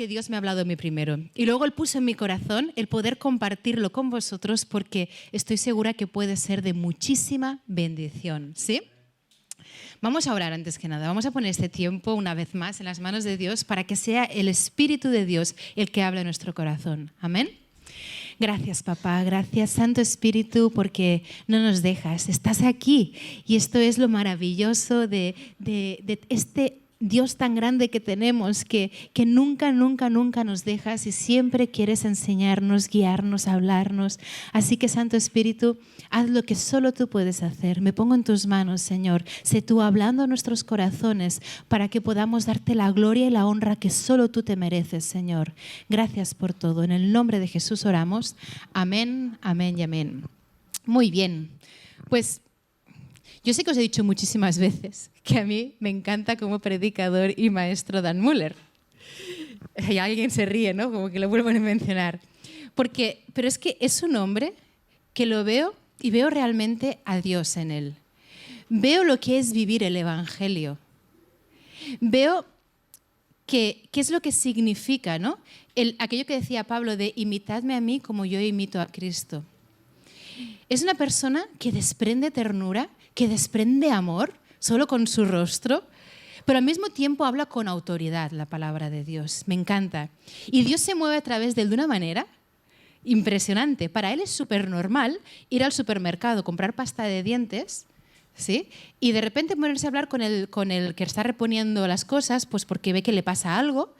que Dios me ha hablado a mí primero. Y luego Él puso en mi corazón el poder compartirlo con vosotros porque estoy segura que puede ser de muchísima bendición. ¿Sí? Vamos a orar antes que nada. Vamos a poner este tiempo una vez más en las manos de Dios para que sea el Espíritu de Dios el que hable en nuestro corazón. Amén. Gracias, papá. Gracias, Santo Espíritu, porque no nos dejas. Estás aquí. Y esto es lo maravilloso de este Dios tan grande que tenemos, que nunca, nunca, nunca nos dejas y siempre quieres enseñarnos, guiarnos, hablarnos. Así que, Santo Espíritu, haz lo que solo tú puedes hacer. Me pongo en tus manos, Señor. Sé tú hablando a nuestros corazones para que podamos darte la gloria y la honra que solo tú te mereces, Señor. Gracias por todo. En el nombre de Jesús oramos. Amén, amén y amén. Muy bien. Pues yo sé que os he dicho muchísimas veces que a mí me encanta como predicador y maestro Dan Müller. Y alguien se ríe, ¿no? Como que lo vuelven a mencionar. Pero es que es un hombre que lo veo y veo realmente a Dios en él. Veo lo que es vivir el Evangelio. Veo qué es lo que significa, ¿no? Aquello que decía Pablo de imitadme a mí como yo imito a Cristo. Es una persona que desprende ternura, que desprende amor solo con su rostro, pero al mismo tiempo habla con autoridad la palabra de Dios. Me encanta. Y Dios se mueve a través de él de una manera impresionante. Para él es súper normal ir al supermercado, comprar pasta de dientes, ¿sí? Y de repente ponerse a hablar con el que está reponiendo las cosas, pues porque ve que le pasa algo,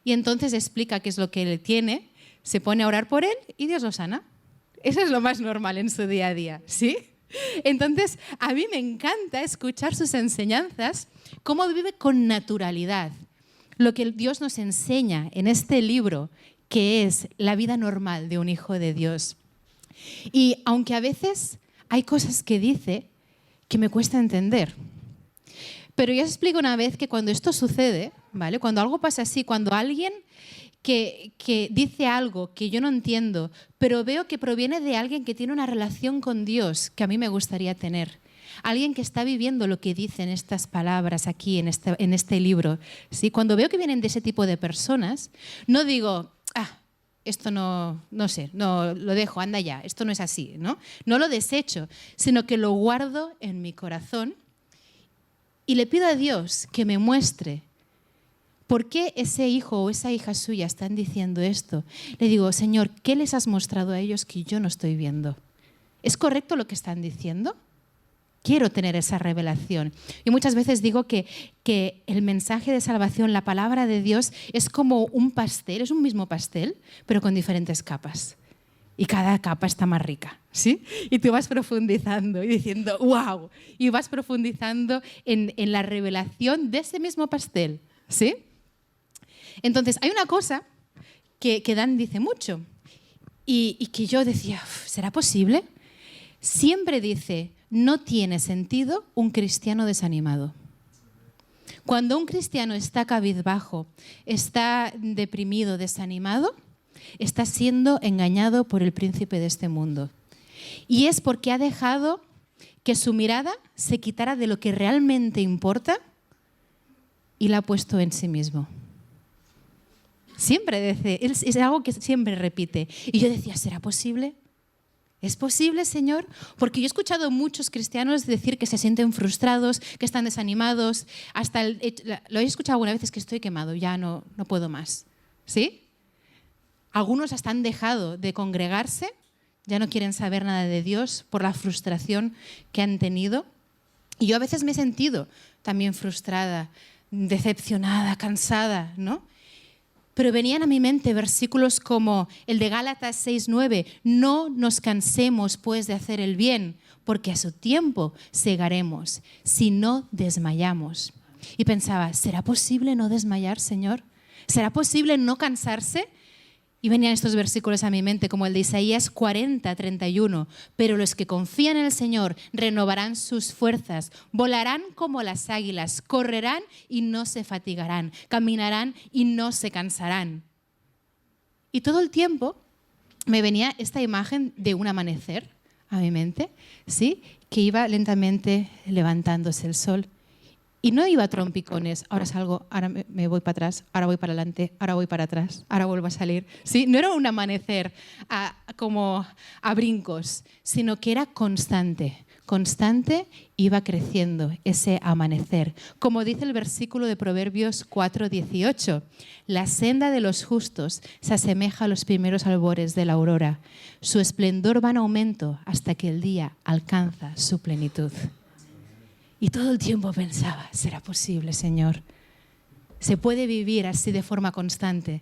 y entonces explica qué es lo que él tiene, se pone a orar por él y Dios lo sana. Eso es lo más normal en su día a día, ¿sí? Entonces, a mí me encanta escuchar sus enseñanzas, cómo vive con naturalidad. Lo que Dios nos enseña en este libro, que es la vida normal de un hijo de Dios. Y aunque a veces hay cosas que dice que me cuesta entender, pero ya os explico una vez que cuando esto sucede, ¿vale? Cuando algo pasa así, cuando alguien que dice algo que yo no entiendo, pero veo que proviene de alguien que tiene una relación con Dios que a mí me gustaría tener. Alguien que está viviendo lo que dicen estas palabras aquí en este libro. ¿Sí? Cuando veo que vienen de ese tipo de personas, no digo, esto no sé, no lo dejo, anda ya, esto no es así, ¿no? No lo desecho, sino que lo guardo en mi corazón y le pido a Dios que me muestre ¿por qué ese hijo o esa hija suya están diciendo esto? Le digo, Señor, ¿qué les has mostrado a ellos que yo no estoy viendo? ¿Es correcto lo que están diciendo? Quiero tener esa revelación. Y muchas veces digo que el mensaje de salvación, la palabra de Dios, es como un pastel, es un mismo pastel, pero con diferentes capas. Y cada capa está más rica, ¿sí? Y tú vas profundizando y diciendo, ¡wow! Y vas profundizando en la revelación de ese mismo pastel, ¿sí? Entonces, hay una cosa que Dan dice mucho y que yo decía, ¿será posible? Siempre dice, no tiene sentido un cristiano desanimado. Cuando un cristiano está cabizbajo, está deprimido, desanimado, está siendo engañado por el príncipe de este mundo. Y es porque ha dejado que su mirada se quitara de lo que realmente importa y la ha puesto en sí mismo. Siempre dice, es algo que siempre repite. Y yo decía, ¿será posible? ¿Es posible, Señor? Porque yo he escuchado muchos cristianos decir que se sienten frustrados, que están desanimados. Lo he escuchado algunas veces que estoy quemado, ya no puedo más. ¿Sí? Algunos hasta han dejado de congregarse, ya no quieren saber nada de Dios por la frustración que han tenido. Y yo a veces me he sentido también frustrada, decepcionada, cansada, ¿no? Pero venían a mi mente versículos como el de Gálatas 6:9, no nos cansemos pues de hacer el bien, porque a su tiempo segaremos, si no desmayamos. Y pensaba, ¿será posible no desmayar, Señor? ¿Será posible no cansarse? Y venían estos versículos a mi mente como el de Isaías 40:31. Pero los que confían en el Señor renovarán sus fuerzas, volarán como las águilas, correrán y no se fatigarán, caminarán y no se cansarán. Y todo el tiempo me venía esta imagen de un amanecer a mi mente, ¿sí? Que iba lentamente levantándose el sol. Y no iba a trompicones, ahora salgo, ahora me voy para atrás, ahora voy para adelante, ahora voy para atrás, ahora vuelvo a salir. ¿Sí? No era un amanecer como a brincos, sino que era constante. Constante, iba creciendo ese amanecer. Como dice el versículo de Proverbios 4:18, la senda de los justos se asemeja a los primeros albores de la aurora. Su esplendor va en aumento hasta que el día alcanza su plenitud. Y todo el tiempo pensaba, ¿será posible, Señor? ¿Se puede vivir así de forma constante?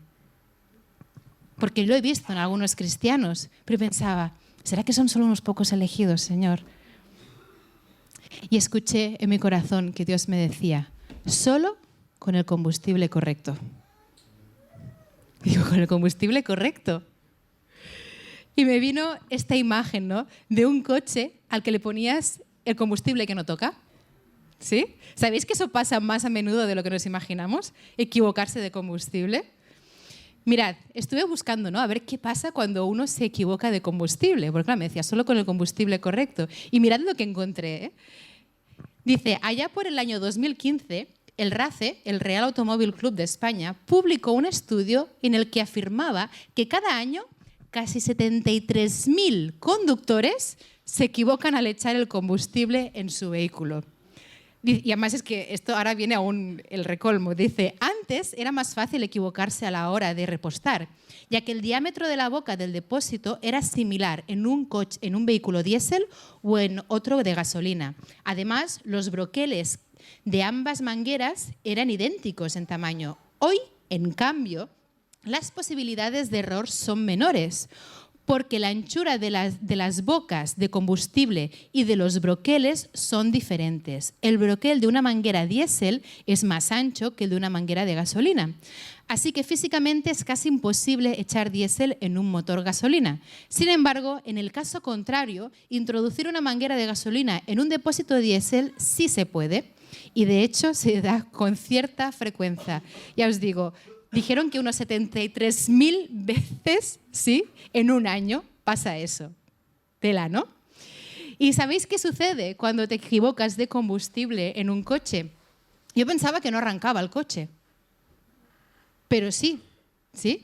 Porque lo he visto en algunos cristianos, pero pensaba, ¿será que son solo unos pocos elegidos, Señor? Y escuché en mi corazón que Dios me decía, solo con el combustible correcto. Digo, ¿con el combustible correcto? Y me vino esta imagen, ¿no?, de un coche al que le ponías el combustible que no toca. ¿Sí? ¿Sabéis que eso pasa más a menudo de lo que nos imaginamos? Equivocarse de combustible. Mirad, estuve buscando, ¿no?, a ver qué pasa cuando uno se equivoca de combustible. Porque claro, me decía, solo con el combustible correcto. Y mirad lo que encontré, ¿eh? Dice, allá por el año 2015, el RACE, el Real Automóvil Club de España, publicó un estudio en el que afirmaba que cada año casi 73.000 conductores se equivocan al echar el combustible en su vehículo. Y además es que esto ahora viene aún el recolmo. Dice, antes era más fácil equivocarse a la hora de repostar, ya que el diámetro de la boca del depósito era similar en un vehículo diésel o en otro de gasolina. Además, los broqueles de ambas mangueras eran idénticos en tamaño. Hoy, en cambio, las posibilidades de error son menores, porque la anchura de las bocas de combustible y de los broqueles son diferentes. El broquel de una manguera diésel es más ancho que el de una manguera de gasolina. Así que físicamente es casi imposible echar diésel en un motor gasolina. Sin embargo, en el caso contrario, introducir una manguera de gasolina en un depósito de diésel sí se puede, y de hecho se da con cierta frecuencia. Ya os digo, dijeron que unos 73.000 veces, ¿sí?, en un año pasa eso. Tela, ¿no? ¿Y sabéis qué sucede cuando te equivocas de combustible en un coche? Yo pensaba que no arrancaba el coche, pero sí, ¿sí?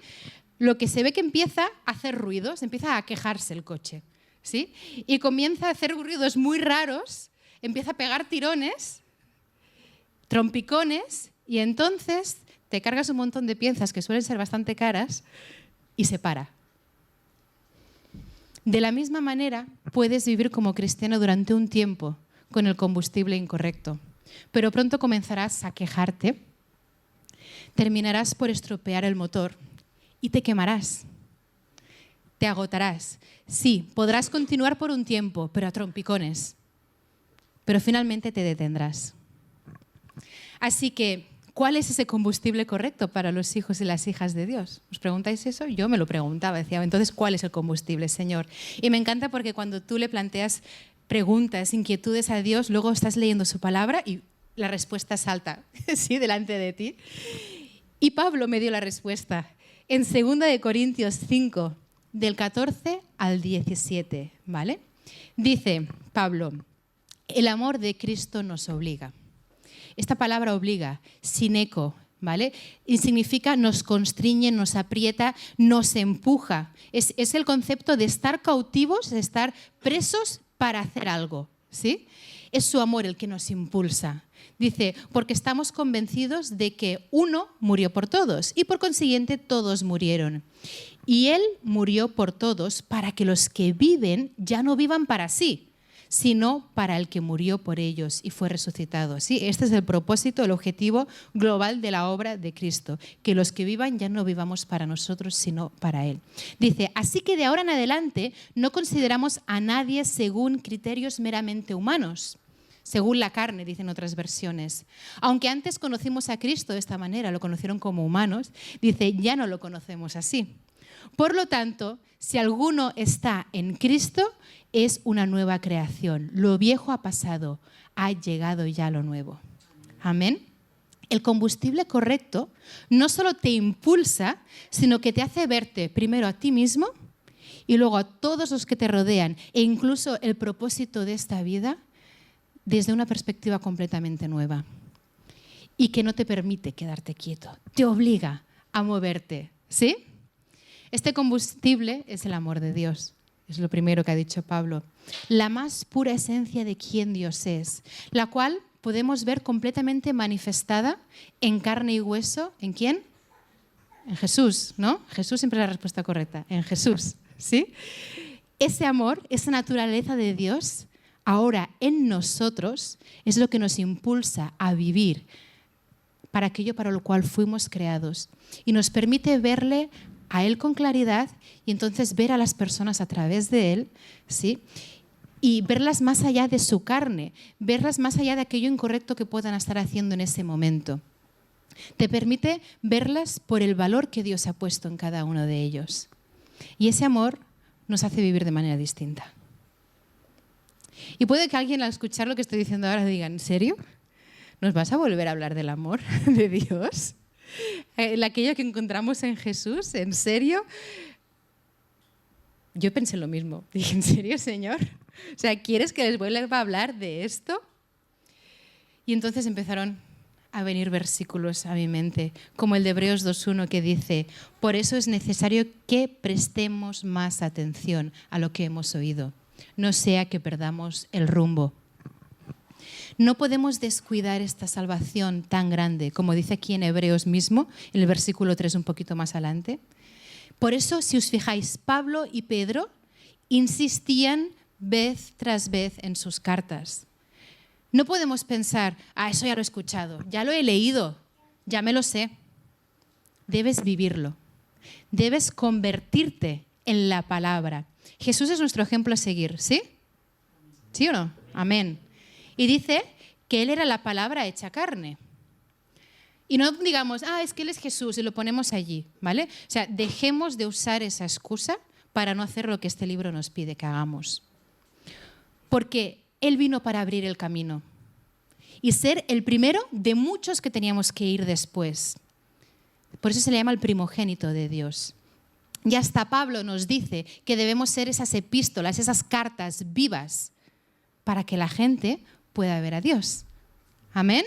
Lo que se ve que empieza a hacer ruidos, empieza a quejarse el coche, ¿sí? Y comienza a hacer ruidos muy raros, empieza a pegar tirones, trompicones, y entonces te cargas un montón de piezas que suelen ser bastante caras y se para. De la misma manera, puedes vivir como cristiano durante un tiempo con el combustible incorrecto, pero pronto comenzarás a quejarte, terminarás por estropear el motor y te quemarás, te agotarás. Sí, podrás continuar por un tiempo, pero a trompicones, pero finalmente te detendrás. Así que, ¿cuál es ese combustible correcto para los hijos y las hijas de Dios? ¿Os preguntáis eso? Yo me lo preguntaba, decía, entonces, ¿cuál es el combustible, Señor? Y me encanta porque cuando tú le planteas preguntas, inquietudes a Dios, luego estás leyendo su palabra y la respuesta salta, ¿sí?, delante de ti. Y Pablo me dio la respuesta en 2 Corintios 5, del 14 al 17, ¿vale? Dice Pablo, el amor de Cristo nos obliga. Esta palabra obliga, sineco, ¿vale? Y significa nos constriñe, nos aprieta, nos empuja. Es el concepto de estar cautivos, de estar presos para hacer algo, ¿sí? Es su amor el que nos impulsa. Dice, porque estamos convencidos de que uno murió por todos y por consiguiente todos murieron. Y Él murió por todos para que los que viven ya no vivan para sí, sino para el que murió por ellos y fue resucitado. ¿Sí? Este es el propósito, el objetivo global de la obra de Cristo, que los que vivan ya no vivamos para nosotros, sino para Él. Dice, así que de ahora en adelante no consideramos a nadie según criterios meramente humanos, según la carne, dicen otras versiones. Aunque antes conocimos a Cristo de esta manera, lo conocieron como humanos, dice, ya no lo conocemos así. Por lo tanto, si alguno está en Cristo, es una nueva creación. Lo viejo ha pasado, ha llegado ya lo nuevo. Amén. El combustible correcto no solo te impulsa, sino que te hace verte primero a ti mismo y luego a todos los que te rodean e incluso el propósito de esta vida desde una perspectiva completamente nueva. y que no te permite quedarte quieto, te obliga a moverte, ¿sí? Este combustible es el amor de Dios, es lo primero que ha dicho Pablo. La más pura esencia de quién Dios es, la cual podemos ver completamente manifestada en carne y hueso. ¿En quién? En Jesús, ¿no? Jesús siempre es la respuesta correcta, en Jesús, ¿sí? Ese amor, esa naturaleza de Dios, ahora en nosotros, es lo que nos impulsa a vivir para aquello para lo cual fuimos creados y nos permite verle a Él con claridad y entonces ver a las personas a través de Él, ¿sí? Y verlas más allá de su carne, verlas más allá de aquello incorrecto que puedan estar haciendo en ese momento. Te permite verlas por el valor que Dios ha puesto en cada uno de ellos. Y ese amor nos hace vivir de manera distinta. Y puede que alguien al escuchar lo que estoy diciendo ahora diga, ¿en serio? ¿Nos vas a volver a hablar del amor de Dios? Aquello que encontramos en Jesús, ¿en serio? Yo pensé lo mismo. Dije, ¿en serio, Señor? O sea, ¿quieres que les vuelva a hablar de esto? Y entonces empezaron a venir versículos a mi mente, como el de Hebreos 2.1 que dice, por eso es necesario que prestemos más atención a lo que hemos oído, no sea que perdamos el rumbo. No podemos descuidar esta salvación tan grande, como dice aquí en Hebreos mismo, en el versículo 3 un poquito más adelante. Por eso, si os fijáis, Pablo y Pedro insistían vez tras vez en sus cartas. No podemos pensar, eso ya lo he escuchado, ya lo he leído, ya me lo sé. Debes vivirlo. Debes convertirte en la palabra. Jesús es nuestro ejemplo a seguir, ¿sí? ¿Sí o no? Amén. Y dice que Él era la palabra hecha carne. Y no digamos, es que Él es Jesús y lo ponemos allí, ¿vale? O sea, dejemos de usar esa excusa para no hacer lo que este libro nos pide que hagamos. Porque Él vino para abrir el camino y ser el primero de muchos que teníamos que ir después. Por eso se le llama el primogénito de Dios. Y hasta Pablo nos dice que debemos ser esas epístolas, esas cartas vivas para que la gente pueda ver a Dios. ¿Amén?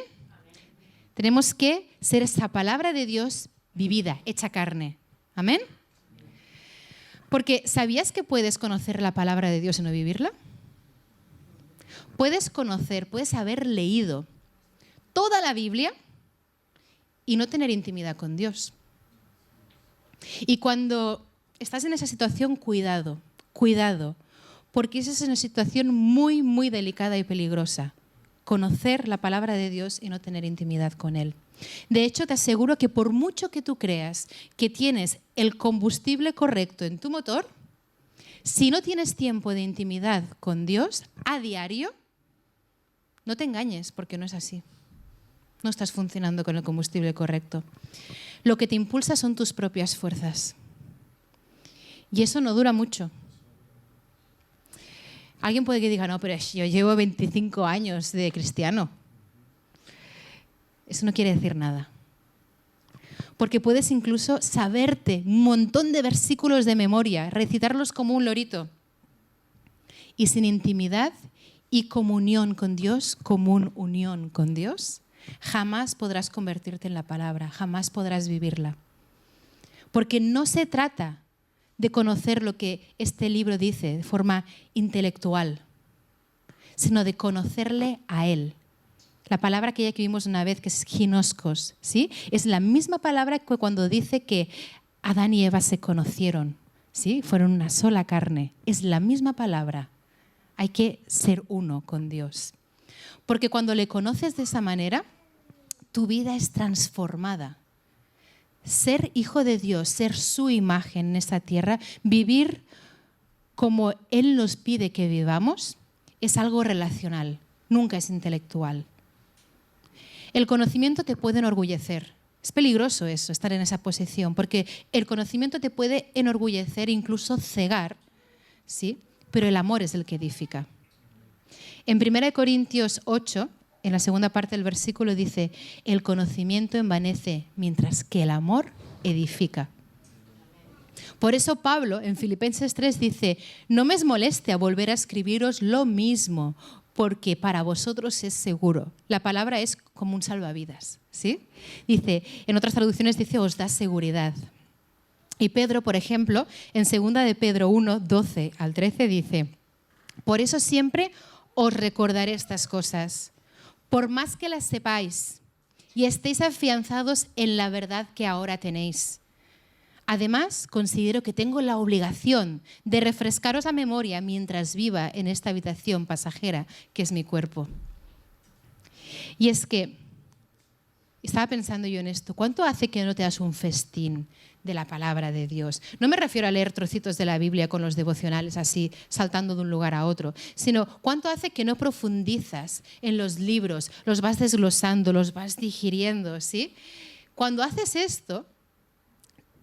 Tenemos que ser esa palabra de Dios vivida, hecha carne. ¿Amén? Porque ¿sabías que puedes conocer la palabra de Dios y no vivirla? Puedes conocer, puedes haber leído toda la Biblia y no tener intimidad con Dios. Y cuando estás en esa situación, cuidado, porque esa es una situación muy, muy delicada y peligrosa. Conocer la palabra de Dios y no tener intimidad con Él. De hecho, te aseguro que por mucho que tú creas que tienes el combustible correcto en tu motor, si no tienes tiempo de intimidad con Dios a diario, no te engañes porque no es así. No estás funcionando con el combustible correcto. Lo que te impulsa son tus propias fuerzas. Y eso no dura mucho. Alguien puede que diga, no, pero yo llevo 25 años de cristiano. Eso no quiere decir nada. Porque puedes incluso saberte un montón de versículos de memoria, recitarlos como un lorito. Y sin intimidad y comunión con Dios, común unión con Dios, jamás podrás convertirte en la palabra, jamás podrás vivirla. Porque no se trata de conocer lo que este libro dice de forma intelectual, sino de conocerle a Él. La palabra que ya vimos una vez, que es ginoskos, ¿sí? Es la misma palabra que cuando dice que Adán y Eva se conocieron, ¿sí? Fueron una sola carne. Es la misma palabra. Hay que ser uno con Dios. Porque cuando le conoces de esa manera, tu vida es transformada. Ser hijo de Dios, ser su imagen en esta tierra, vivir como Él nos pide que vivamos, es algo relacional, nunca es intelectual. El conocimiento te puede enorgullecer. Es peligroso eso, estar en esa posición, porque el conocimiento te puede enorgullecer, incluso cegar, ¿sí? Pero el amor es el que edifica. En 1 Corintios 8, en la segunda parte del versículo dice, el conocimiento envanece, mientras que el amor edifica. Por eso Pablo en Filipenses 3 dice, no me es molestia volver a escribiros lo mismo, porque para vosotros es seguro. La palabra es como un salvavidas, ¿sí? Dice, en otras traducciones dice, os da seguridad. Y Pedro, por ejemplo, en 2 de Pedro 1, 12 al 13 dice, por eso siempre os recordaré estas cosas, por más que las sepáis y estéis afianzados en la verdad que ahora tenéis. Además, considero que tengo la obligación de refrescaros la memoria mientras viva en esta habitación pasajera que es mi cuerpo. Y es que, estaba pensando yo en esto, ¿cuánto hace que no te das un festín de la palabra de Dios? No me refiero a leer trocitos de la Biblia con los devocionales así, saltando de un lugar a otro, sino ¿cuánto hace que no profundizas en los libros, los vas desglosando, los vas digiriendo, ¿sí? Cuando haces esto,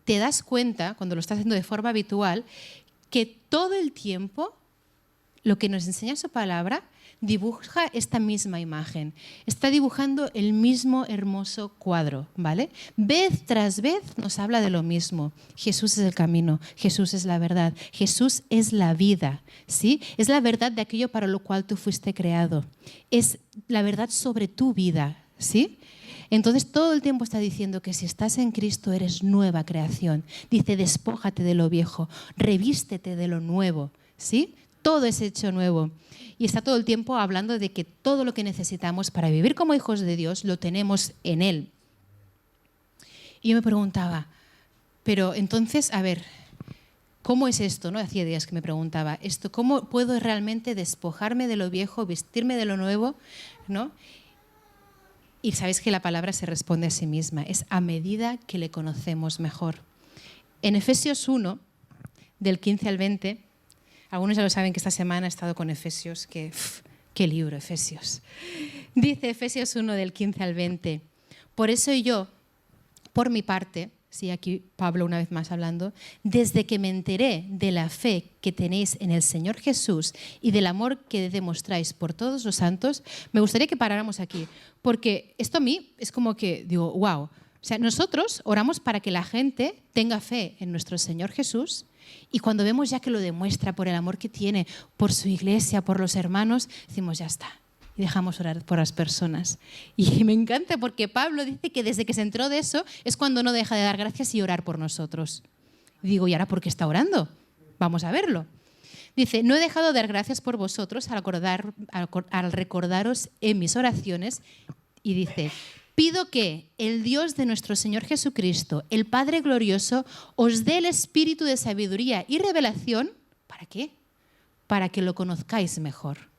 te das cuenta, cuando lo estás haciendo de forma habitual, que todo el tiempo lo que nos enseña su palabra dibuja esta misma imagen. Está dibujando el mismo hermoso cuadro, ¿vale? Vez tras vez nos habla de lo mismo. Jesús es el camino, Jesús es la verdad, Jesús es la vida, ¿sí? Es la verdad de aquello para lo cual tú fuiste creado. Es la verdad sobre tu vida, ¿sí? Entonces todo el tiempo está diciendo que si estás en Cristo eres nueva creación. Dice, despójate de lo viejo, revístete de lo nuevo, ¿sí? Todo es hecho nuevo. Y está todo el tiempo hablando de que todo lo que necesitamos para vivir como hijos de Dios lo tenemos en Él. Y yo me preguntaba, pero entonces, a ver, ¿cómo es esto? ¿No? Hacía días que me preguntaba esto, ¿cómo puedo realmente despojarme de lo viejo, vestirme de lo nuevo? ¿No? Y sabéis que la palabra se responde a sí misma, es a medida que le conocemos mejor. En Efesios 1, del 15 al 20, algunos ya lo saben que esta semana he estado con Efesios, qué libro, Efesios. Dice Efesios 1, del 15 al 20, por eso yo, por mi parte, sí, aquí Pablo una vez más hablando, desde que me enteré de la fe que tenéis en el Señor Jesús y del amor que demostráis por todos los santos, me gustaría que paráramos aquí, porque esto a mí es como que digo, wow, o sea, nosotros oramos para que la gente tenga fe en nuestro Señor Jesús y cuando vemos ya que lo demuestra por el amor que tiene, por su iglesia, por los hermanos, decimos, ya está. Y dejamos orar por las personas. Y me encanta porque Pablo dice que desde que se enteró de eso es cuando no deja de dar gracias y orar por nosotros. Y digo, ¿y ahora por qué está orando? Vamos a verlo. Dice, no he dejado de dar gracias por vosotros al recordaros en mis oraciones. Y dice, pido que el Dios de nuestro Señor Jesucristo, el Padre glorioso, os dé el espíritu de sabiduría y revelación. ¿Para qué? Para que lo conozcáis mejor.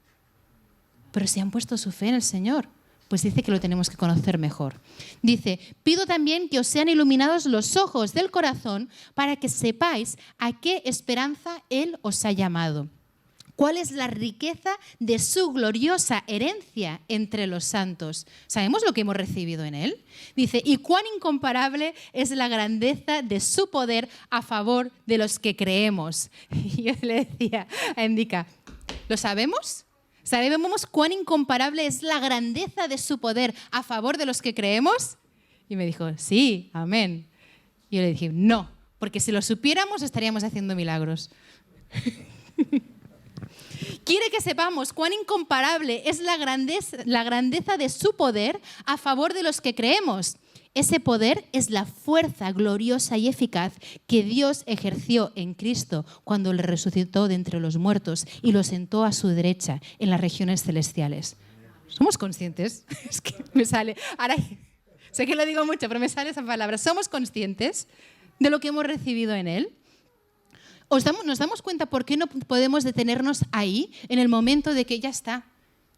Pero si han puesto su fe en el Señor, pues dice que lo tenemos que conocer mejor. Dice, pido también que os sean iluminados los ojos del corazón para que sepáis a qué esperanza Él os ha llamado. ¿Cuál es la riqueza de su gloriosa herencia entre los santos? ¿Sabemos lo que hemos recibido en Él? Dice, y cuán incomparable es la grandeza de su poder a favor de los que creemos. Y yo le decía a Endica, ¿lo sabemos? ¿Sabemos cuán incomparable es la grandeza de su poder a favor de los que creemos? Y me dijo, sí, amén. Y yo le dije, no, porque si lo supiéramos estaríamos haciendo milagros. Quiere que sepamos cuán incomparable es la grandeza de su poder a favor de los que creemos. Ese poder es la fuerza gloriosa y eficaz que Dios ejerció en Cristo cuando le resucitó de entre los muertos y lo sentó a su derecha en las regiones celestiales. ¿Somos conscientes? Es que me sale, ahora sé que lo digo mucho, pero me sale esa palabra. ¿Somos conscientes de lo que hemos recibido en Él? ¿Nos damos cuenta por qué no podemos detenernos ahí, en el momento de que ya está?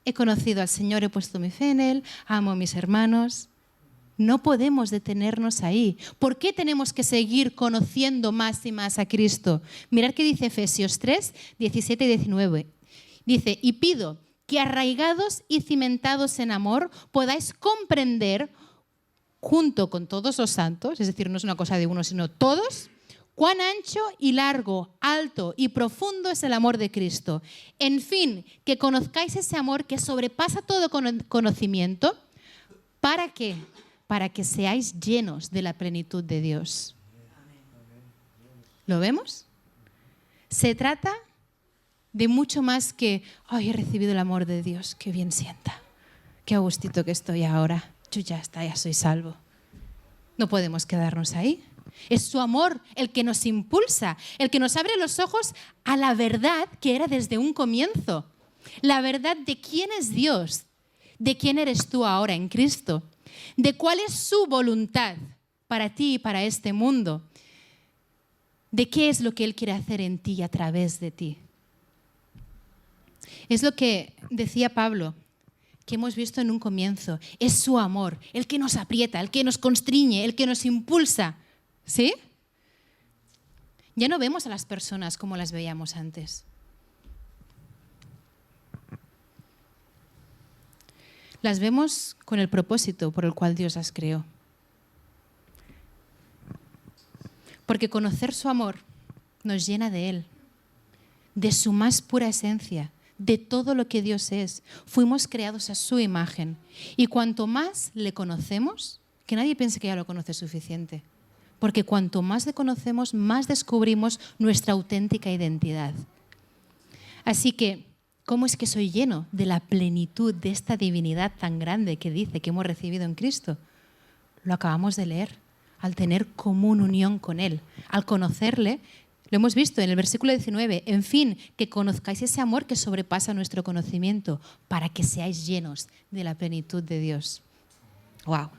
He conocido al Señor, he puesto mi fe en Él, amo a mis hermanos. No podemos detenernos ahí. ¿Por qué tenemos que seguir conociendo más y más a Cristo? Mirad qué dice Efesios 3, 17 y 19. Dice, y pido que arraigados y cimentados en amor podáis comprender, junto con todos los santos, es decir, no es una cosa de uno, sino todos, cuán ancho y largo, alto y profundo es el amor de Cristo. En fin, que conozcáis ese amor que sobrepasa todo conocimiento. ¿Para qué? Para que seáis llenos de la plenitud de Dios. ¿Lo vemos? Se trata de mucho más que, ay, he recibido el amor de Dios, qué bien sienta, qué a gustito que estoy ahora. yo ya está, ya soy salvo. No podemos quedarnos ahí. Es su amor el que nos impulsa, el que nos abre los ojos a la verdad que era desde un comienzo. La verdad de quién es Dios, de quién eres tú ahora en Cristo, de cuál es su voluntad para ti y para este mundo, de qué es lo que Él quiere hacer en ti y a través de ti. Es lo que decía Pablo, que hemos visto en un comienzo. Es su amor, el que nos aprieta, el que nos constriñe, el que nos impulsa. ¿Sí? Ya no vemos a las personas como las veíamos antes. Las vemos con el propósito por el cual Dios las creó. Porque conocer su amor nos llena de Él, de su más pura esencia, de todo lo que Dios es. Fuimos creados a su imagen. Y cuanto más le conocemos, que nadie piense que ya lo conoce suficiente. Porque cuanto más le conocemos, más descubrimos nuestra auténtica identidad. Así que, ¿cómo es que soy lleno de la plenitud de esta divinidad tan grande que dice que hemos recibido en Cristo? Lo acabamos de leer, al tener común unión con Él, al conocerle. Lo hemos visto en el versículo 19. En fin, que conozcáis ese amor que sobrepasa nuestro conocimiento, para que seáis llenos de la plenitud de Dios. ¡Wow!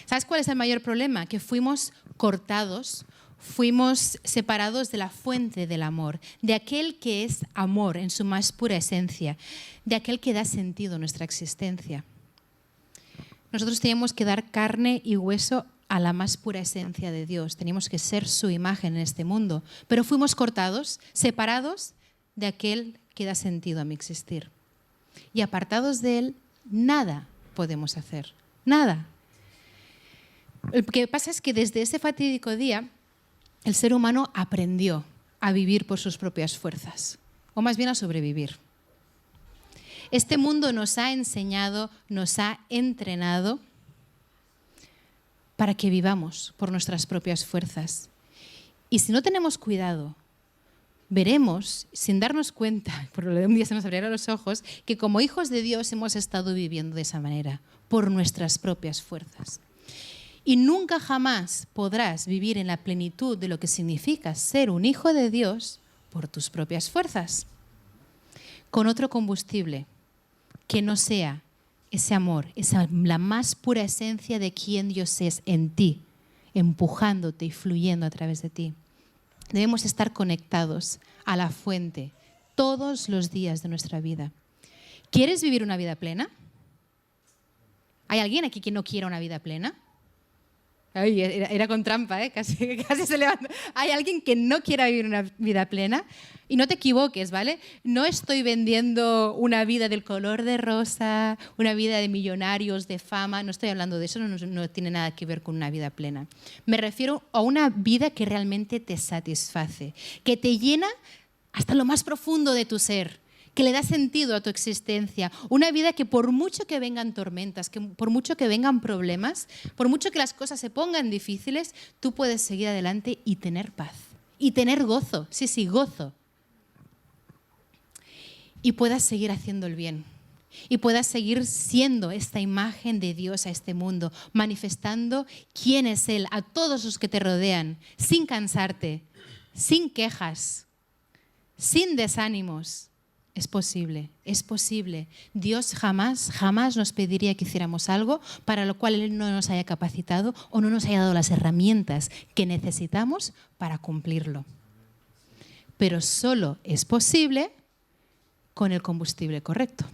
¿Sabes cuál es el mayor problema? Que fuimos cortados, fuimos separados de la fuente del amor, de aquel que es amor en su más pura esencia, de aquel que da sentido a nuestra existencia. Nosotros teníamos que dar carne y hueso a la más pura esencia de Dios. Teníamos que ser su imagen en este mundo, pero fuimos cortados, separados de aquel que da sentido a mi existir. Y apartados de Él, nada podemos hacer, nada. Lo que pasa es que desde ese fatídico día, el ser humano aprendió a vivir por sus propias fuerzas, o más bien a sobrevivir. Este mundo nos ha enseñado, nos ha entrenado para que vivamos por nuestras propias fuerzas. Y si no tenemos cuidado, veremos, sin darnos cuenta, por lo de un día se nos abrirán los ojos, que como hijos de Dios hemos estado viviendo de esa manera, por nuestras propias fuerzas. Y nunca jamás podrás vivir en la plenitud de lo que significa ser un hijo de Dios por tus propias fuerzas, con otro combustible que no sea ese amor, la más pura esencia de quién Dios es en ti, empujándote y fluyendo a través de ti. Debemos estar conectados a la fuente todos los días de nuestra vida. ¿Quieres vivir una vida plena? ¿Hay alguien aquí que no quiera una vida plena? Ay, era con trampa, ¿eh? Casi se levanta. ¿Hay alguien que no quiera vivir una vida plena? Y no te equivoques, ¿vale? No estoy vendiendo una vida del color de rosa, una vida de millonarios, de fama. No estoy hablando de eso, no tiene nada que ver con una vida plena. Me refiero a una vida que realmente te satisface, que te llena hasta lo más profundo de tu ser, que le da sentido a tu existencia. Una vida que por mucho que vengan tormentas, que por mucho que vengan problemas, por mucho que las cosas se pongan difíciles, tú puedes seguir adelante y tener paz. Y tener gozo, sí, gozo. Y puedas seguir haciendo el bien. Y puedas seguir siendo esta imagen de Dios a este mundo, manifestando quién es Él a todos los que te rodean, sin cansarte, sin quejas, sin desánimos. Es posible, es posible. Dios jamás nos pediría que hiciéramos algo para lo cual Él no nos haya capacitado o no nos haya dado las herramientas que necesitamos para cumplirlo. Pero solo es posible con el combustible correcto.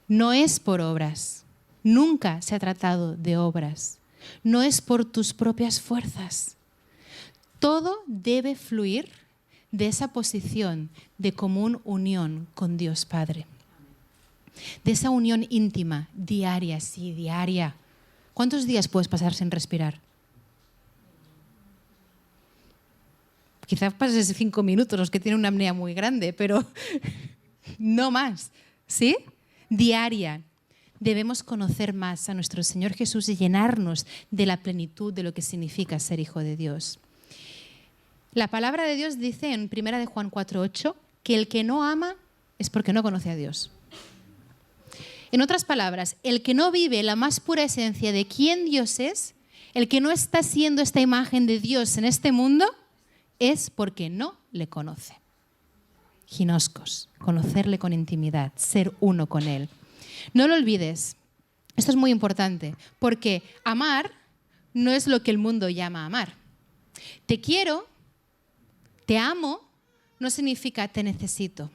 No es por obras, nunca se ha tratado de obras, no es por tus propias fuerzas. Todo debe fluir de esa posición de común unión con Dios Padre. De esa unión íntima, diaria, sí, diaria. ¿Cuántos días puedes pasar sin respirar? Quizás pases 5 minutos, los que tienen una apnea muy grande, pero no más, ¿sí? Diaria. Debemos conocer más a nuestro Señor Jesús y llenarnos de la plenitud de lo que significa ser hijo de Dios. La palabra de Dios dice en 1 de Juan 4:8 que el que no ama es porque no conoce a Dios. En otras palabras, el que no vive la más pura esencia de quién Dios es, el que no está siendo esta imagen de Dios en este mundo, es porque no le conoce. Ginoskos, conocerle con intimidad, ser uno con Él. No lo olvides, esto es muy importante, porque amar no es lo que el mundo llama amar. Te quiero, te amo, no significa te necesito.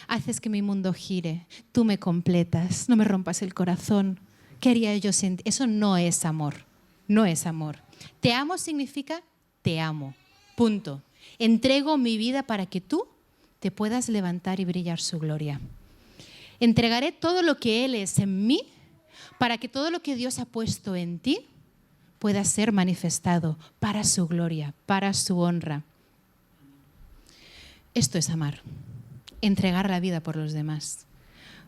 Haces que mi mundo gire, tú me completas, no me rompas el corazón. ¿Qué haría yo sin ti? Eso no es amor, no es amor. Te amo significa te amo, punto. Entrego mi vida para que tú te puedas levantar y brillar su gloria. Entregaré todo lo que Él es en mí para que todo lo que Dios ha puesto en ti pueda ser manifestado para su gloria, para su honra. Esto es amar. Entregar la vida por los demás,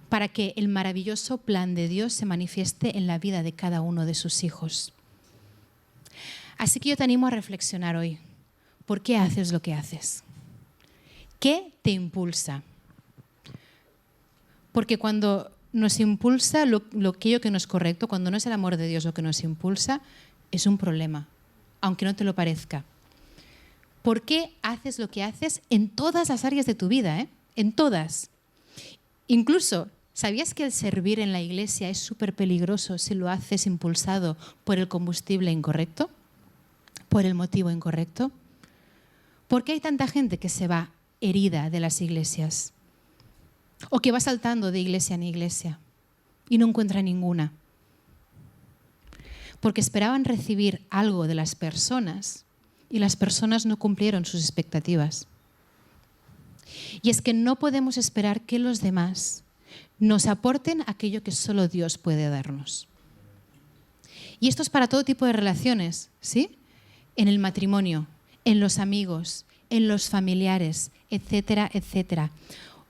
para que el maravilloso plan de Dios se manifieste en la vida de cada uno de sus hijos. Así que yo te animo a reflexionar hoy. ¿Por qué haces lo que haces? ¿Qué te impulsa? Porque cuando nos impulsa aquello que no es correcto, cuando no es el amor de Dios lo que nos impulsa, es un problema, aunque no te lo parezca. ¿Por qué haces lo que haces en todas las áreas de tu vida, En todas. Incluso, ¿sabías que el servir en la iglesia es súper peligroso si lo haces impulsado por el combustible incorrecto? ¿Por el motivo incorrecto? ¿Por qué hay tanta gente que se va herida de las iglesias? O que va saltando de iglesia en iglesia y no encuentra ninguna. Porque esperaban recibir algo de las personas y las personas no cumplieron sus expectativas. Y es que no podemos esperar que los demás nos aporten aquello que solo Dios puede darnos. Y esto es para todo tipo de relaciones, ¿sí? En el matrimonio, en los amigos, en los familiares, etcétera, etcétera.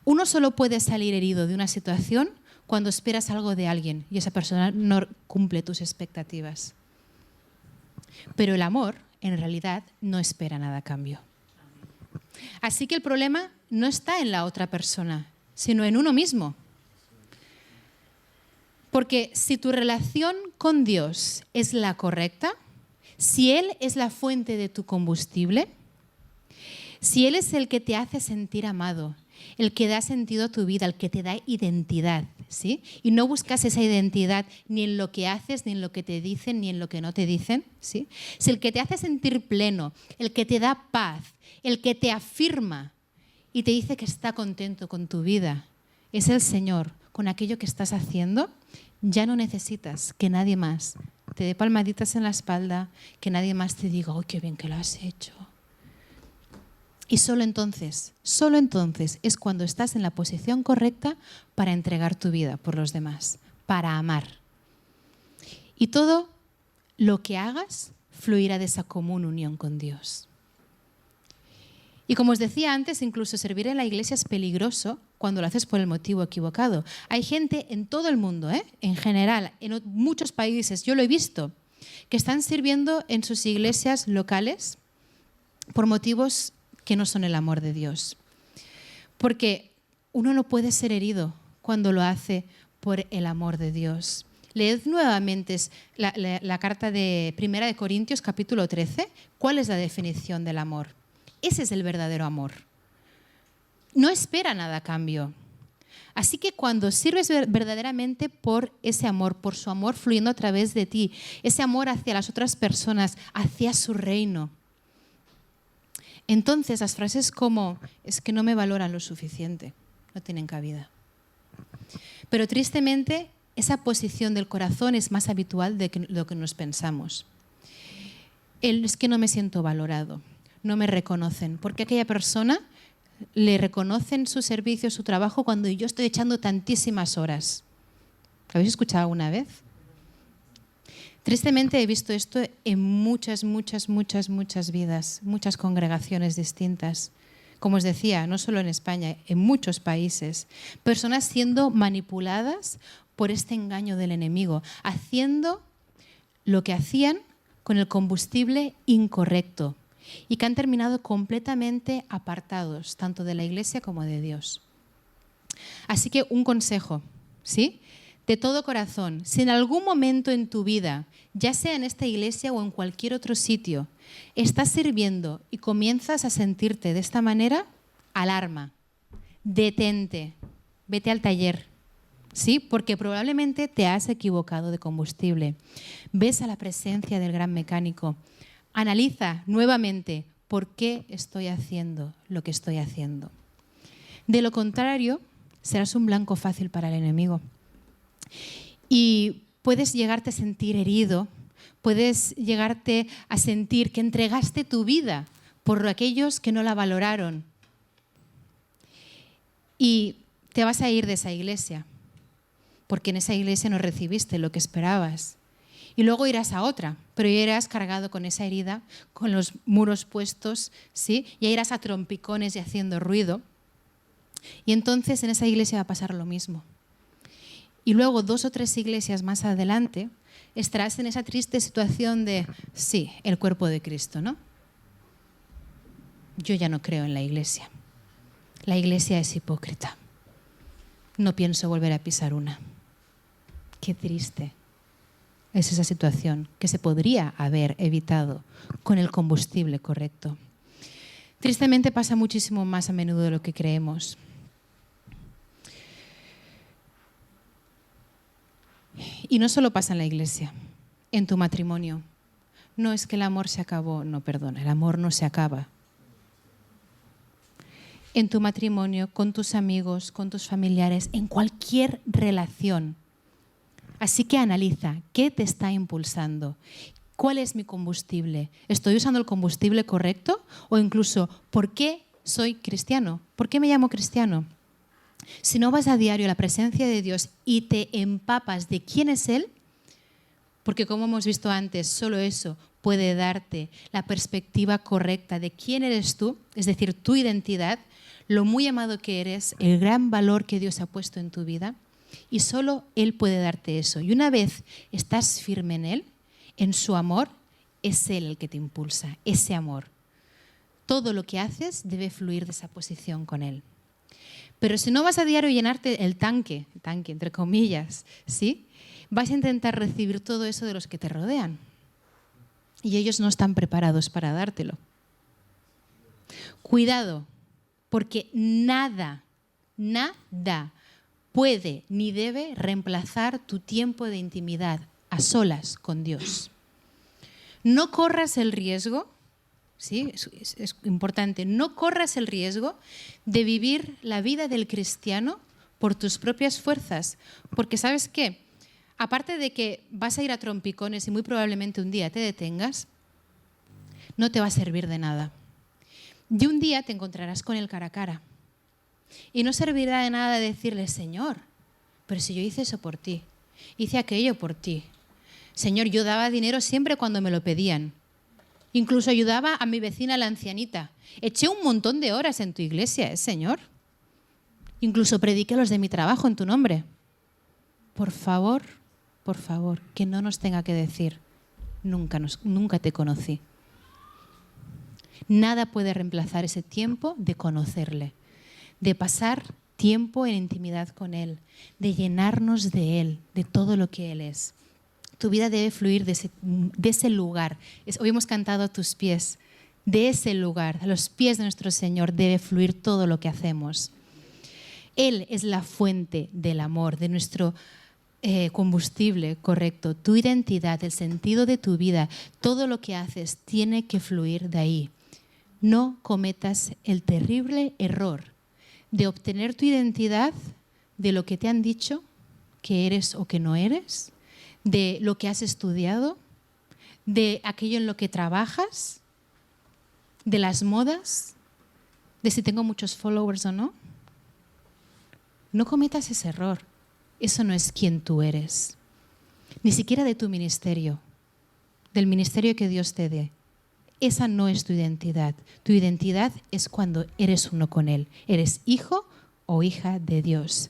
Uno solo puede salir herido de una situación cuando esperas algo de alguien y esa persona no cumple tus expectativas. Pero el amor, en realidad, no espera nada a cambio. Así que el problema no está en la otra persona, sino en uno mismo. Porque si tu relación con Dios es la correcta, si Él es la fuente de tu combustible, si Él es el que te hace sentir amado, el que da sentido a tu vida, el que te da identidad, ¿sí? Y no buscas esa identidad ni en lo que haces, ni en lo que te dicen, ni en lo que no te dicen, ¿sí? Es el que te hace sentir pleno, el que te da paz, el que te afirma y te dice que está contento con tu vida. Es el Señor. Con aquello que estás haciendo, ya no necesitas que nadie más te dé palmaditas en la espalda, que nadie más te diga, ¡oh, qué bien que lo has hecho! Y solo entonces es cuando estás en la posición correcta para entregar tu vida por los demás, para amar. Y todo lo que hagas fluirá de esa común unión con Dios. Y como os decía antes, incluso servir en la iglesia es peligroso cuando lo haces por el motivo equivocado. Hay gente en todo el mundo, en general, en muchos países, yo lo he visto, que están sirviendo en sus iglesias locales por motivos que no son el amor de Dios. Porque uno no puede ser herido cuando lo hace por el amor de Dios. Leed nuevamente la carta de 1 de Corintios, capítulo 13. ¿Cuál es la definición del amor? Ese es el verdadero amor. No espera nada a cambio. Así que cuando sirves verdaderamente por ese amor, por su amor fluyendo a través de ti, ese amor hacia las otras personas, hacia su reino, entonces las frases como, es que no me valoran lo suficiente, no tienen cabida. Pero tristemente, esa posición del corazón es más habitual de lo que nos pensamos. Es que no me siento valorado, no me reconocen, porque aquella persona le reconocen su servicio, su trabajo, cuando yo estoy echando tantísimas horas. ¿Lo habéis escuchado alguna vez? Tristemente he visto esto en muchas vidas, muchas congregaciones distintas. Como os decía, no solo en España, en muchos países. Personas siendo manipuladas por este engaño del enemigo, haciendo lo que hacían con el combustible incorrecto y que han terminado completamente apartados, tanto de la iglesia como de Dios. Así que un consejo, ¿sí? de todo corazón, si en algún momento en tu vida, ya sea en esta iglesia o en cualquier otro sitio, estás sirviendo y comienzas a sentirte de esta manera, alarma, detente, vete al taller, ¿sí? Porque probablemente te has equivocado de combustible. Ves a la presencia del gran mecánico. Analiza nuevamente por qué estoy haciendo lo que estoy haciendo. De lo contrario, serás un blanco fácil para el enemigo. Y puedes llegarte a sentir herido, puedes llegarte a sentir que entregaste tu vida por aquellos que no la valoraron. Y te vas a ir de esa iglesia, porque en esa iglesia no recibiste lo que esperabas. Y luego irás a otra, pero ya irás cargado con esa herida, con los muros puestos, ¿sí? Ya irás a trompicones y haciendo ruido. Y entonces en esa iglesia va a pasar lo mismo. Y luego 2 o 3 iglesias más adelante estarás en esa triste situación de, sí, el cuerpo de Cristo, ¿no? Yo ya no creo en la iglesia. La iglesia es hipócrita. No pienso volver a pisar una. Qué triste es esa situación que se podría haber evitado con el combustible correcto. Tristemente pasa muchísimo más a menudo de lo que creemos. Y no solo pasa en la iglesia, en tu matrimonio. No es que el amor se acabó, no, perdona, el amor no se acaba. En tu matrimonio, con tus amigos, con tus familiares, en cualquier relación. Así que analiza, ¿qué te está impulsando? ¿Cuál es mi combustible? ¿Estoy usando el combustible correcto? O incluso, ¿por qué soy cristiano? ¿Por qué me llamo cristiano? Si no vas a diario a la presencia de Dios y te empapas de quién es Él, porque como hemos visto antes, solo eso puede darte la perspectiva correcta de quién eres tú, es decir, tu identidad, lo muy amado que eres, el gran valor que Dios ha puesto en tu vida, y solo Él puede darte eso. Y una vez estás firme en Él, en su amor, es Él el que te impulsa, ese amor. Todo lo que haces debe fluir de esa posición con Él. Pero si no vas a diario llenarte el tanque entre comillas, ¿sí? Vas a intentar recibir todo eso de los que te rodean. Y ellos no están preparados para dártelo. Cuidado, porque nada puede ni debe reemplazar tu tiempo de intimidad a solas con Dios. No corras el riesgo, ¿sí? Es importante, no corras el riesgo de vivir la vida del cristiano por tus propias fuerzas, porque ¿sabes qué? Aparte de que vas a ir a trompicones y muy probablemente un día te detengas, no te va a servir de nada. Y un día te encontrarás con Él cara a cara. Y no servirá de nada decirle, Señor, pero si yo hice eso por ti, hice aquello por ti. Señor, yo daba dinero siempre cuando me lo pedían. Incluso ayudaba a mi vecina, la ancianita. Eché un montón de horas en tu iglesia, Señor. Incluso prediqué a los de mi trabajo en tu nombre. Por favor, que no nos tenga que decir, nunca te conocí. Nada puede reemplazar ese tiempo de conocerle, de pasar tiempo en intimidad con Él, de llenarnos de Él, de todo lo que Él es. Tu vida debe fluir de ese lugar. Hoy hemos cantado a tus pies. De ese lugar, a los pies de nuestro Señor, debe fluir todo lo que hacemos. Él es la fuente del amor, de nuestro combustible correcto. Tu identidad, el sentido de tu vida, todo lo que haces tiene que fluir de ahí. No cometas el terrible error de obtener tu identidad de lo que te han dicho que eres o que no eres, de lo que has estudiado, de aquello en lo que trabajas, de las modas, de si tengo muchos followers o no. No cometas ese error. Eso no es quien tú eres. Ni siquiera de tu ministerio, del ministerio que Dios te dé. Esa no es tu identidad. Tu identidad es cuando eres uno con Él. Eres hijo o hija de Dios.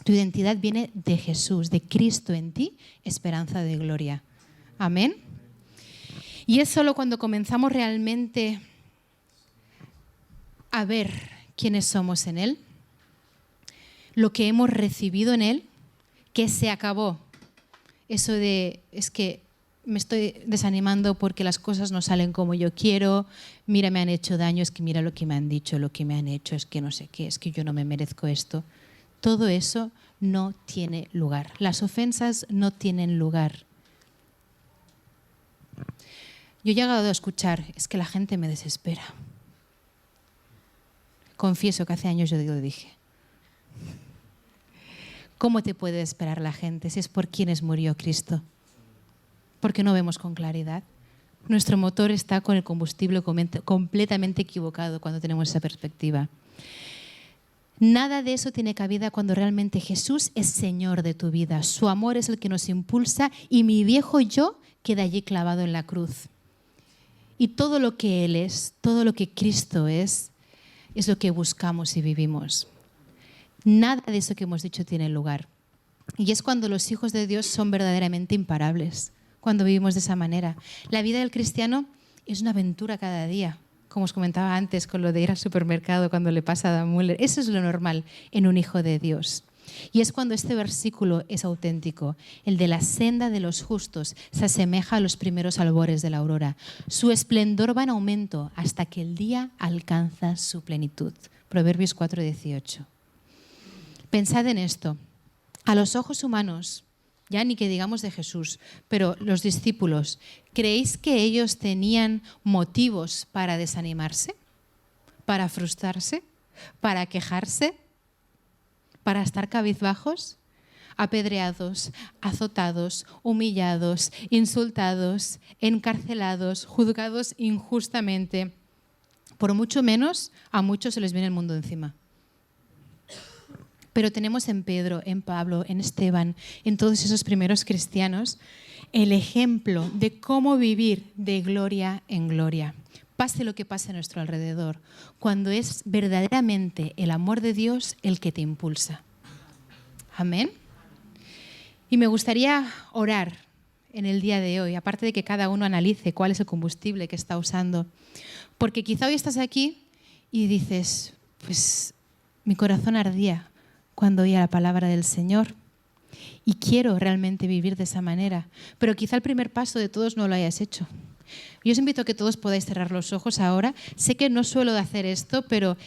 Tu identidad viene de Jesús, de Cristo en ti, esperanza de gloria. Amén. Y es solo cuando comenzamos realmente a ver quiénes somos en Él, lo que hemos recibido en Él, que se acabó. Eso de, es que me estoy desanimando porque las cosas no salen como yo quiero, mira, me han hecho daño, es que mira lo que me han dicho, lo que me han hecho, es que no sé qué, es que yo no me merezco esto. Todo eso no tiene lugar. Las ofensas no tienen lugar. Yo he llegado a escuchar, es que la gente me desespera. Confieso que hace años yo lo dije. ¿Cómo te puede esperar la gente si es por quienes murió Cristo? Porque no vemos con claridad. Nuestro motor está con el combustible completamente equivocado cuando tenemos esa perspectiva. Nada de eso tiene cabida cuando realmente Jesús es Señor de tu vida. Su amor es el que nos impulsa y mi viejo yo queda allí clavado en la cruz. Y todo lo que Él es, todo lo que Cristo es lo que buscamos y vivimos. Nada de eso que hemos dicho tiene lugar. Y es cuando los hijos de Dios son verdaderamente imparables, cuando vivimos de esa manera. La vida del cristiano es una aventura cada día, como os comentaba antes con lo de ir al supermercado cuando le pasa a Dan Müller. Eso es lo normal en un hijo de Dios. Y es cuando este versículo es auténtico. El de la senda de los justos se asemeja a los primeros albores de la aurora. Su esplendor va en aumento hasta que el día alcanza su plenitud. Proverbios 4:18. Pensad en esto. A los ojos humanos, ya ni que digamos de Jesús, pero los discípulos, ¿creéis que ellos tenían motivos para desanimarse? ¿Para frustrarse? ¿Para quejarse? ¿Para estar cabizbajos? Apedreados, azotados, humillados, insultados, encarcelados, juzgados injustamente. Por mucho menos, a muchos se les viene el mundo encima. Pero tenemos en Pedro, en Pablo, en Esteban, en todos esos primeros cristianos, el ejemplo de cómo vivir de gloria en gloria. Pase lo que pase a nuestro alrededor, cuando es verdaderamente el amor de Dios el que te impulsa. Amén. Y me gustaría orar en el día de hoy, aparte de que cada uno analice cuál es el combustible que está usando. Porque quizá hoy estás aquí y dices, pues mi corazón ardía cuando oía la palabra del Señor y quiero realmente vivir de esa manera, pero quizá el primer paso de todos no lo hayas hecho. Yo os invito a que todos podáis cerrar los ojos ahora. Sé que no suelo hacer esto, pero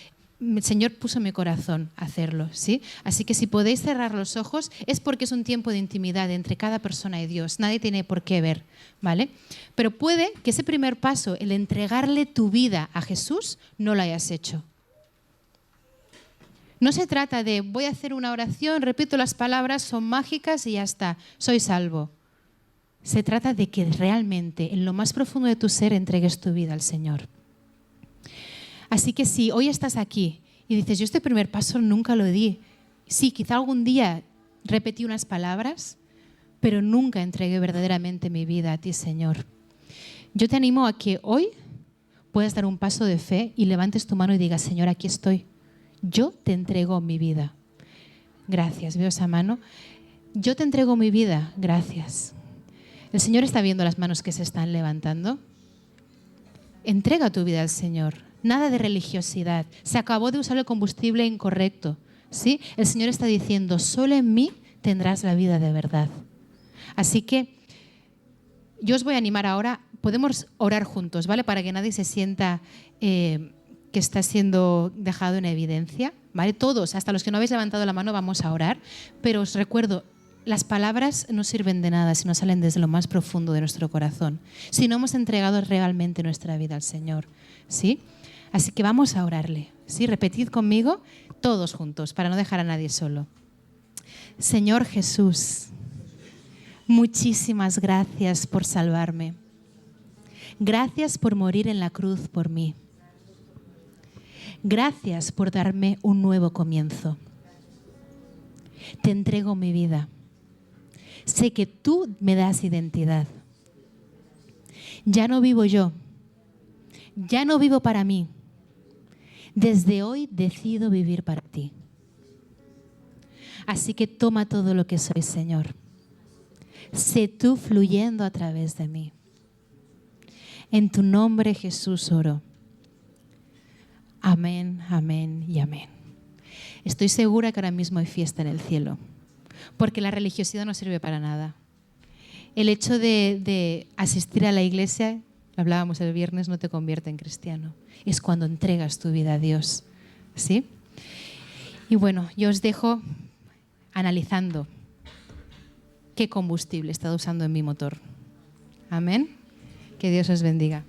el Señor puso en mi corazón hacerlo, ¿sí? Así que si podéis cerrar los ojos es porque es un tiempo de intimidad entre cada persona y Dios. Nadie tiene por qué ver, ¿vale? Pero puede que ese primer paso, el entregarle tu vida a Jesús, no lo hayas hecho. No se trata de voy a hacer una oración, repito las palabras, son mágicas y ya está, soy salvo. Se trata de que realmente en lo más profundo de tu ser entregues tu vida al Señor. Así que si hoy estás aquí y dices, yo este primer paso nunca lo di. Sí, quizá algún día repetí unas palabras, pero nunca entregué verdaderamente mi vida a ti, Señor. Yo te animo a que hoy puedas dar un paso de fe y levantes tu mano y digas, Señor, aquí estoy. Yo te entrego mi vida. Gracias, veo esa mano. Yo te entrego mi vida. Gracias. El Señor está viendo las manos que se están levantando. Entrega tu vida al Señor. Nada de religiosidad. Se acabó de usar el combustible incorrecto, ¿sí? El Señor está diciendo, solo en mí tendrás la vida de verdad. Así que yo os voy a animar ahora. Podemos orar juntos, ¿vale? Para que nadie se sienta que está siendo dejado en evidencia, ¿vale? Todos, hasta los que no habéis levantado la mano, vamos a orar. Pero os recuerdo, las palabras no sirven de nada si no salen desde lo más profundo de nuestro corazón, si no hemos entregado realmente nuestra vida al Señor, ¿sí? Así que vamos a orarle, ¿sí? Repetid conmigo, todos juntos, para no dejar a nadie solo. Señor Jesús, muchísimas gracias por salvarme. Gracias por morir en la cruz por mí. Gracias por darme un nuevo comienzo. Te entrego mi vida. Sé que tú me das identidad. Ya no vivo yo. Ya no vivo para mí. Desde hoy decido vivir para ti. Así que toma todo lo que soy, Señor. Sé tú fluyendo a través de mí. En tu nombre, Jesús, oro. Amén, amén y amén. Estoy segura que ahora mismo hay fiesta en el cielo, Porque la religiosidad no sirve para nada. El hecho de asistir a la iglesia, lo hablábamos el viernes, no te convierte en cristiano. Es cuando entregas tu vida a Dios. ¿Sí? Y bueno, yo os dejo analizando qué combustible he estado usando en mi motor. Amén. Que Dios os bendiga.